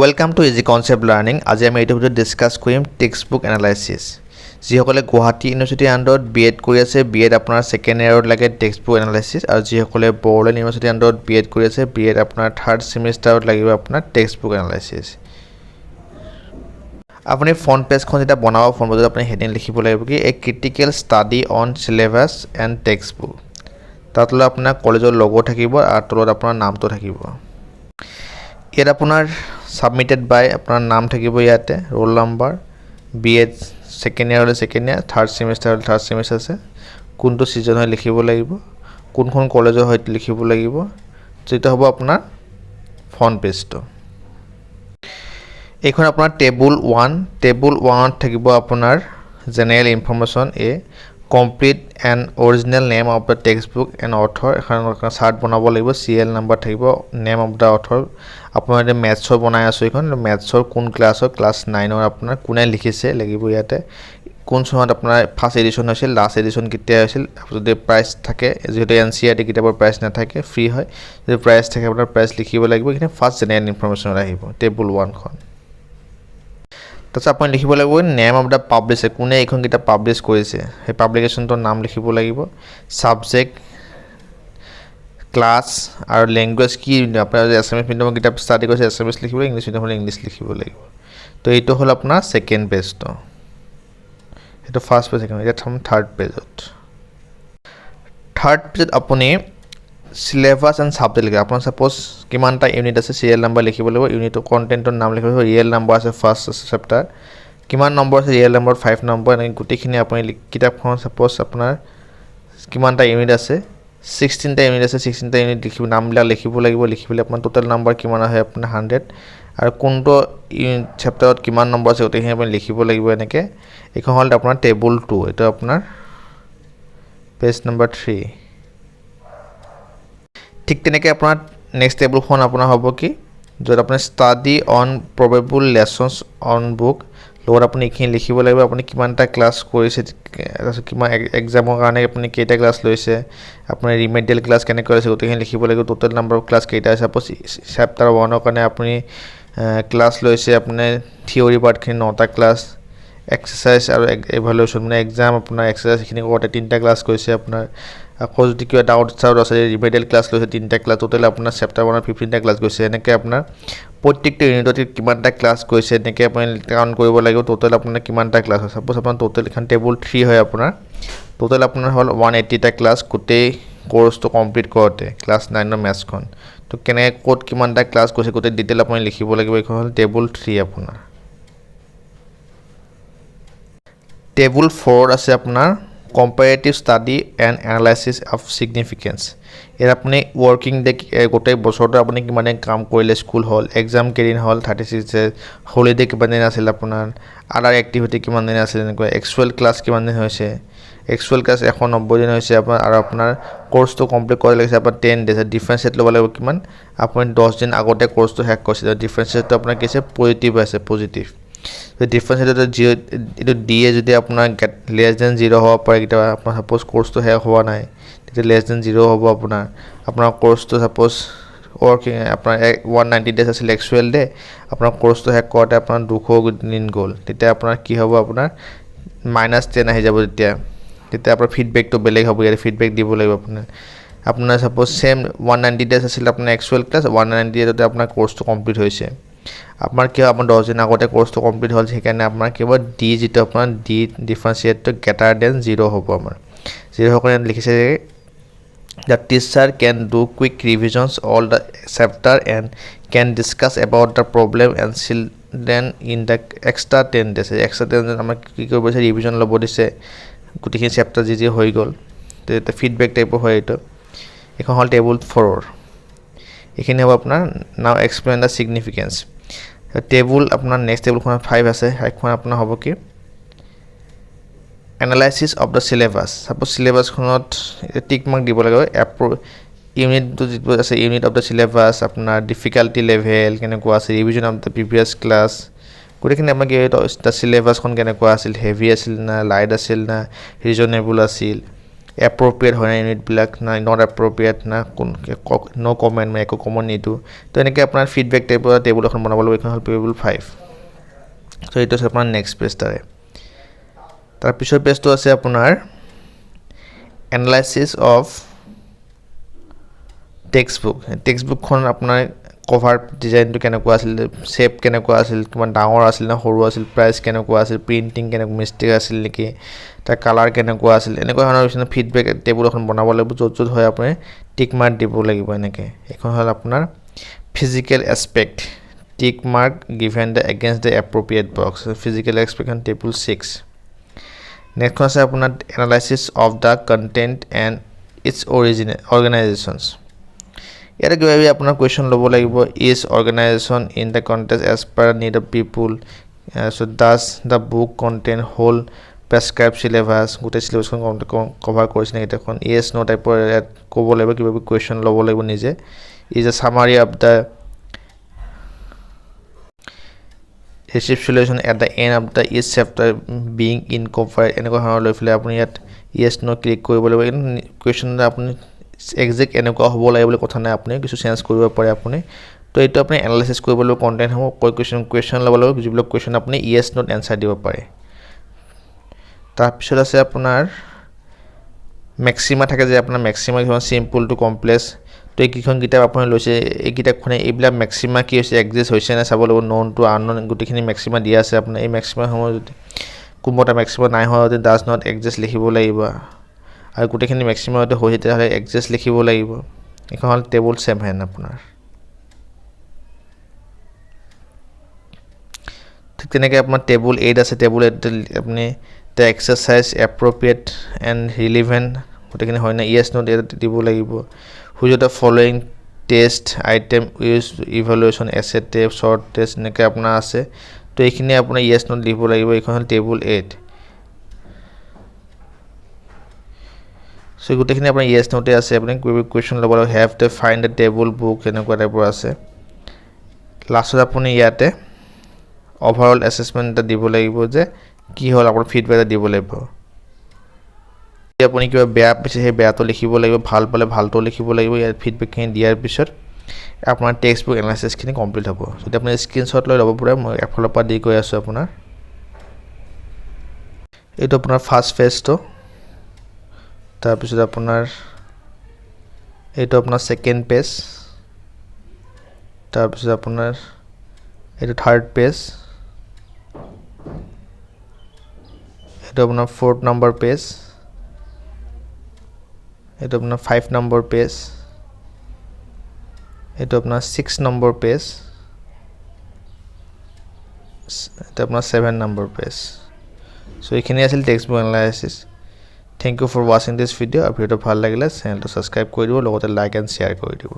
Welcome to Easy Concept Learning. আজি আমি এইটো ভিডিঅ'ত ডিসকাস কৰিম টেক্সট বুক এনালাইসিস। যিসকলে গুৱাহাটী ইউনিভাৰ্চিটি আন্ডাৰত বিএড কৰি আছে, বিএড আপোনাৰ সেকেন্ড ইয়াৰত লাগে টেক্সট বুক এনালাইসিস, আৰু যিসকলে বড়োলেণ্ড ইউনিভাৰ্চিটি আন্ডাৰত বিএড কৰি আছে, বিএড আপোনাৰ থাৰ্ড সেমিষ্টাৰত লাগিব আপোনাৰ টেক্সট বুক এনালাইসিস। আপুনি ফ্ৰন্ট পেজখন যেটা বনাব, ফ্ৰন্ট পেজত আপুনি হেডিং লিখিব লাগিব কি a critical study on syllabus and text book. তাত লৈ আপোনাৰ কলেজৰ লোগো থাকিব আৰু তলত আপোনাৰ নামটো থাকিব। ইয়াত আপোনাৰ submitted by আপোনাৰ নাম থাকিব, ইয়াতে ৰোল নাম্বাৰ, বিএড সেকেন্ড ইয়াৰ হলে সেকেন্ড ইয়াৰ, থাৰ্ড সেমিষ্টাৰ হলে থাৰ্ড সেমিষ্টাৰ আছে, কোনটো সিজন হয় লিখিব লাগিব, কোনখন কলেজৰ হয় লিখিব লাগিব। যেটা হ'ব আপোনাৰ ফ্ৰন্ট পেজটো। এইখন আপোনাৰ টেবুল 1, টেবুল 1ত থাকিব আপোনাৰ general information A complete and original name of the textbook and author। এখন চাৰ্ট বনাব লাগিব, সিএল নাম্বাৰ থাকিব, নেম অফ দা অথৰ। আপোনাৰ এটা ম্যাথছৰ বনাই আছো, এখন ম্যাথছৰ কোন ক্লাছৰ, ক্লাছ 9ৰ আপোনাৰ কোনে লিখিছে লাগিব ইয়াতে, কোন চনত আপোনাৰ ফাৰ্স্ট এডিশন হৈছিল, লাষ্ট এডিশন কেতিয়া হৈছিল, যদি প্ৰাইস থাকে, যেহেতু এনসিআৰটি কিতাপৰ প্ৰাইস নাথাকে, ফ্ৰী হয়, যদি প্ৰাইস থাকে আপোনাৰ প্ৰাইস লিখিব লাগিব। এখানে ফাৰ্স্ট জেনাৰেল ইনফৰমেশ্যন আহিব টেবুল 1 খন। তাছত আপুনি লিখিব লাগিব নেম অফ দা পাবলিশ্বাৰ, কোনে এইখন কিতাপ পাবলিছ কৰিছে, সেই পাবলিকেশ্যনটোৰ নাম লিখিব লাগিব, সাবজেক্ট, ক্লাছ আৰু ল্যাঙ্গুৱেজ কি, আপোনাৰ এছএমএছ মিডিয়ামৰ কিতাপ ষ্টাডি কৰিছে এছএমএছ লিখিব, ইংলিছ মিডিয়ামৰ ইংলিছ লিখিব লাগিব। তো এইটো হ'ল আপোনাৰ সেকেন্ড পেজটো, সেইটো ফাৰ্স্ট পেজ। এতিয়া থম থাৰ্ড পেজত। থাৰ্ড পেজত আপুনি সিলেবাস এণ্ড সাবজেক্ট লিখে। আপোনাৰ সাপোজ কিমানটা ইউনিট আছে, সিৰিয়েল নাম্বাৰ লিখিব লাগিব, ইউনিটৰ কন্টেন্টৰ নাম লিখিব লাগিব, ৰিয়েল নাম্বাৰ আছে ফাৰ্স্ট চেপ্টাৰ, কিমান নম্বৰ আছে, ৰিয়েল নাম্বাৰ 5 নম্বৰ, এনেকৈ গোটেইখিনি আপুনি কিতাপখন সাপোজ আপোনাৰ কিমানটা ইউনিট আছে, 16টা ইউনিট আছে, 16টা ইউনিট লিখিব, নামবিলাক লিখিব লাগিব, লিখি পেলাই আপোনাৰ টোটাল নাম্বাৰ কিমান আহে আপোনাৰ 100, আৰু কোনটো চেপ্টাৰত কিমান নম্বৰ আছে গোটেইখিনি আপুনি লিখিব লাগিব এনেকৈ। এইখন হ'ল আপোনাৰ টেবুল 2, এইটো আপোনাৰ পেজ নম্বৰ 3। ঠিক তেনেকৈ আপোনাৰ নেক্সট টেবুলখন আপোনাৰ হ'ব কি, য'ত আপুনি study on probable lessons on book, লগত আপুনি এইখিনি লিখিব লাগিব, আপুনি কিমানটা ক্লাছ কৰিছে, তাৰপিছত কিমান এক্সামৰ কাৰণে আপুনি কেইটা ক্লাছ লৈছে, আপুনি ৰিমেডিয়েল ক্লাছ কেনেকৈ কৰিছে গোটেইখিনি লিখিব লাগিব, টোটেল নাম্বাৰ অফ ক্লাছ কেইটা আছে। সাপোজ চেপ্টাৰ 1ৰ কাৰণে আপুনি ক্লাছ লৈছে, আপুনি থিয়ৰী পাৰ্টখিনি 9টা ক্লাছ, এক্সাৰচাইজ আৰু এভালুৱেশ্যন মানে এক্সাম আপোনাৰ এক্সাৰচাইজ সেইখিনি কৰোঁতে 3টা ক্লাছ কৰিছে আপোনাৰ। আকৌ যদি কিবা ডাউট আছে, ৰিমেডিয়েল ক্লাছ লৈছে 3টা ক্লাছ, টোটেল আপোনাৰ চেপ্টাৰ 1ৰ 15টা ক্লাছ গৈছে। এনেকৈ আপোনাৰ প্ৰত্যেকটো ইউনিটত কিমানটা ক্লাছ কৰিছে এনেকৈ আপুনি কাউণ্ট কৰিব লাগিব, টোটেল আপোনাৰ কিমানটা ক্লাছ হয়। সাপোজ আপোনাৰ টোটেল এখন টেবুল 3 হয়, আপোনাৰ টোটেল আপোনাৰ হ'ল 180টা ক্লাছ গোটেই কোৰ্চটো কমপ্লিট কৰোঁতে, ক্লাছ 9ৰ মেথছখন। তো কেনেকৈ ক'ত কিমানটা ক্লাছ কৰিছে গোটেই ডিটেইল আপুনি লিখিব লাগিব। এইখন হ'ল টেবুল 3 আপোনাৰ। টেবুল 4 আছে আপোনাৰ comparative study and analysis of significance. ইয়াত আপুনি ৱৰ্কিং ডে গোটেই বছৰটো আপুনি কিমান দিন কাম কৰিলে, স্কুল হ'ল, এক্সাম কেইদিন হ'ল 36 ডেজ, হলিডে কিমান দিন আছিল আপোনাৰ, আদাৰ এক্টিভিটি কিমান দিন আছিল, এনেকুৱা এক্সুৱেল ক্লাছ কিমান দিন হৈছে, এক্সুৱেল ক্লাছ 190 দিন হৈছে আপোনাৰ, আৰু আপোনাৰ কোৰ্চটো কমপ্লিট কৰিব লাগিছে আপোনাৰ 10 ডেজ। ডিফাৰেঞ্চিয়েট ল'ব লাগিব কিমান, আপুনি 10 দিন আগতে কোৰ্চটো শেষ কৰিছে, ডিফাৰেঞ্চিয়েটটো আপোনাৰ কি আছে পজিটিভ আছে, পজিটিভ। ডিফাৰেঞ্চিয়েটটো এইটো দিয়ে যদি আপোনাৰ লেছ দেন 0 হ'ব পাৰে, কেতিয়াবা আপোনাৰ সাপোজ কোৰ্চটো শেষ হোৱা নাই তেতিয়া লেছ দেন 0 হ'ব আপোনাৰ কোৰ্চটো সাপোজ ৱৰ্কিং আপোনাৰ 190 ডেজ আছিল এক্সুৱেল ডে, আপোনাৰ কোৰ্চটো শেষ কৰোঁতে আপোনাৰ 200 দিন গ'ল, তেতিয়া আপোনাৰ কি হ'ব, আপোনাৰ -10 আহি যাব। তেতিয়া আপোনাৰ ফিডবেকটো বেলেগ হ'ব, ইয়াতে ফিডবেক দিব লাগিব আপোনাৰ সাপোজ চেম 190 ডেজ আছিল আপোনাৰ এক্সুৱেল ক্লাছ, 190 ডেজতে আপোনাৰ কোৰ্চটো কমপ্লিট হৈছে। আপোনাৰ কি হয়, আপোনাৰ 10 দিন আগতে কোৰ্চটো কমপ্লিট হ'ল, সেইকাৰণে আপোনাৰ কি হ'ব ডি, যিটো আপোনাৰ ডি ডিফাৰেঞ্চিয়েটটো গ্ৰেটাৰ দেন 0 হ'ব। আমাৰ 0 হ'ব কাৰণে লিখিছে the teacher can do quick revisions all the chapter and can discuss about the problem and children in the extra 10 days. Extra 10 days আমাক কি কৰিব দিছে, ৰিভিজন ল'ব দিছে গোটেইখিনি চেপ্টাৰ যি হৈ গ'ল, তো এটা ফিডবেক টাইপৰ হয় এইটো। এইখন হ'ল টেবুল 4। এইখিনি হ'ব আপোনাৰ now explain the significance. Table আপোনাৰ নেক্সট টেবুলখন 5 আছে, সেইখন আপোনাৰ হ'ব কি analysis of the syllabus. Suppose চিলেবাছখনত টিক মাৰ্ক দিব লাগিব, ইউনিটটো যিটো আছে ইউনিট অফ দ্য চিলেবাছ, আপোনাৰ ডিফিকাল্টি লেভেল কেনেকুৱা আছে, revision of the previous class, গোটেইখিনি আপোনাৰ কি দ্য চিলেবাছখন কেনেকুৱা আছিল, হেভি আছিল না, লাইট আছিল না, ৰিজনেবল আছিল, এপ্ৰপ্ৰিয়েট হয় না ইউনিটবিলাক না নট এপ্ৰপ্ৰিয়েট না ন' কমেণ্ট মই একো কমেণ্ট নিদিওঁ তো এনেকৈ আপোনাৰ ফিডবেক টাইপৰ টেবুল এখন বনাব লাগিব এইখন হ'ল টেবুল 5 চ' এইটো আছে আপোনাৰ নেক্সট পেজ তাৰপিছৰ পেজটো আছে আপোনাৰ এনালাইচিছ অফ টেক্সটবুকখন আপোনাৰ কভাৰ ডিজাইনটো কেনেকুৱা আছিল শেপ কেনেকুৱা আছিল কিমান ডাঙৰ আছিল না সৰু আছিল প্ৰাইচ কেনেকুৱা আছিল প্ৰিণ্টিং কেনেকুৱা মিষ্টেক আছিল নেকি তাৰ কালাৰ কেনেকুৱা আছিল এনেকুৱা ধৰণৰ কিছুমান ফিডবেক টেবুল এখন বনাব লাগিব য'ত হয় আপুনি টিক মাৰ্ক দিব লাগিব এনেকৈ এখন হ'ল আপোনাৰ physical aspect tick mark given the against the appropriate box physical aspect table 6 নেক্সটখন আছে আপোনাৰ analysis of the content and its organisations ইয়াতে কিবা আপোনাৰ কুৱেশ্যন ল'ব লাগিব is organisation in the context as per need of people so' does the book content whole prescribe syllabus গোটেই চিলেবাছখন কভাৰ কৰিছে নেকি এখন ইয়েছ ন' টাইপৰ ইয়াত ক'ব লাগিব কিবা কুৱেশ্যন ল'ব লাগিব নিজে is a summary of the recapitulation at the end of the is chapter being incorporate এনেকুৱা ধৰণৰ লৈ পেলাই আপুনি ইয়াত ইয়েছ ন' ক্লিক কৰিব লাগিব কিন্তু কুৱেশ্যন আপুনি একজেক্ট এনেকুৱা হ'ব লাগে বুলি কথা নাই আপুনি কিছু চেঞ্জ কৰিব পাৰে আপুনি তো এইটো আপুনি এনালাইচিছ কৰিব লাগিব কণ্টেণ্ট হ'ব কুৱেশ্যন ল'ব লাগিব যিবিলাক কুৱেশ্যন আপুনি ইয়েছ নট এনচাৰ দিব পাৰে তাৰপিছত আছে আপোনাৰ মেক্সিমা থাকে যে আপোনাৰ মেক্সিমা কিছুমান চিম্পুল টু কমপ্লেক্স তো এইকেইখন কিতাপ আপুনি লৈছে এই কিতাপখনে এইবিলাক মেক্সিমা কি হৈছে এক্সিষ্ট হৈছে নে চাব লাগিব নন টু আননন গোটেইখিনি মেক্সিমা দিয়া আছে আপোনাৰ এই মেক্সিমা সময় যদি কোনোবা এটা মেক্সিমা নাই হোৱা যদি ডাজ নট এক্সিষ্ট লিখিব লাগিব আৰু গোটেইখিনি মেক্সিমাম যদি হৈ তেতিয়াহ'লে এক্সিষ্ট লিখিব লাগিব এইখন হ'ল টেবুল 7 আপোনাৰ ঠিক তেনেকৈ আপোনাৰ টেবুল 8 আছে টেবুল 8 আপুনি the exercise appropriate and relevant গোটেইখিনি হয় না ইয়েছ নট ইয়াত দিব লাগিব which of the following test item use evaluation এছে টেপ শ্বৰ্ট টেষ্ট এনেকৈ আপোনাৰ আছে তো এইখিনি আপোনাৰ ইয়েছ নট দিব লাগিব এইখন হ'ল টেবুল 8 চ' গোটেইখিনি আপোনাৰ ইয়েছ নটে আছে আপুনি কুৱেশ্যন ল'ব লাগিব have to find the table book এনেকুৱা টাইপৰ আছে লাষ্টত আপুনি ইয়াতে অভাৰঅল এছেছমেণ্ট এটা দিব লাগিব যে কি হ'ল আপোনাৰ ফিডবেক এটা দিব লাগিব যদি আপুনি কিবা বেয়া পাইছে সেই বেয়াটো লিখিব লাগিব ভাল পালে ভালটো লিখিব লাগিব ইয়াত ফিডবেকখিনি দিয়াৰ পিছত আপোনাৰ টেক্সটবুক এনালাইচিছখিনি কমপ্লিট হ'ব যদি আপুনি স্ক্ৰীনশ্বট লৈ ল'ব পাৰে মই এফালৰ পৰা দি গৈ আছোঁ আপোনাৰ এইটো আপোনাৰ ফাৰ্ষ্ট ফেজটো তাৰপিছত আপোনাৰ এইটো আপোনাৰ ছেকেণ্ড পেজ তাৰপিছত আপোনাৰ এইটো থাৰ্ড পেজ এইটো আপোনাৰ 4th নম্বৰ পেজ এইটো আপোনাৰ 5 নম্বৰ পেজ এইটো আপোনাৰ 6 নম্বৰ পেজ এইটো আপোনাৰ 7 নম্বৰ পেজ চ' এইখিনি আছিল textbook analysis Thank you for watching this video. If you have ভাল লাগিলে চেনেলটো সাবস্ক্ৰাইব কৰি দিব লগতে লাইক এণ্ড শ্বেয়াৰ কৰি দিব